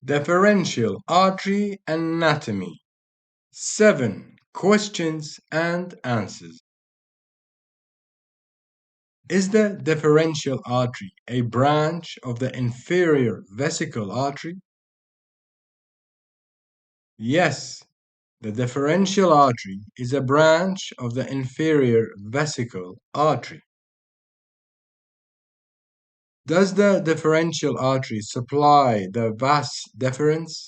Deferential Artery Anatomy. 7 questions and answers. Is the deferential artery a branch of the inferior vesical artery? Yes, the deferential artery is a branch of the inferior vesical artery. Does the deferential artery supply the vas deferens?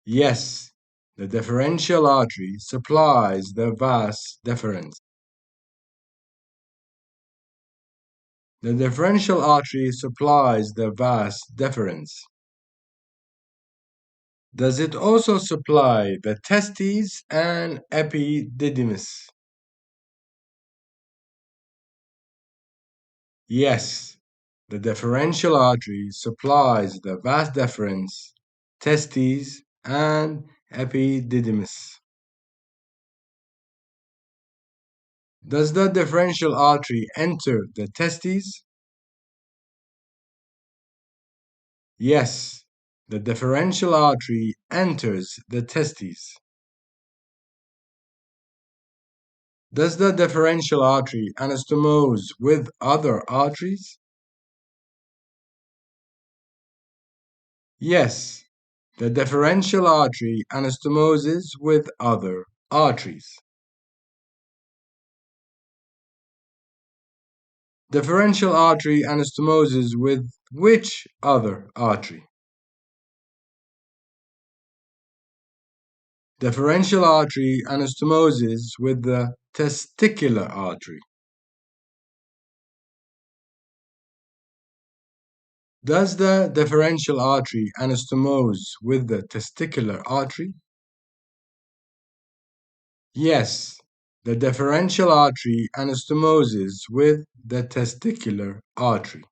Yes, the deferential artery supplies the vas deferens. The deferential artery supplies the vas deferens. Does it also supply the testes and epididymis? Yes, the deferential artery supplies the vas deferens, testes, and epididymis. Does the deferential artery enter the testes? Yes, the deferential artery enters the testes. Does the deferential artery anastomose with other arteries? Yes, the deferential artery anastomoses with other arteries. Deferential artery anastomoses with which other artery? Deferential artery anastomoses with the testicular artery. Does the deferential artery anastomose with the testicular artery? Yes, the deferential artery anastomoses with the testicular artery.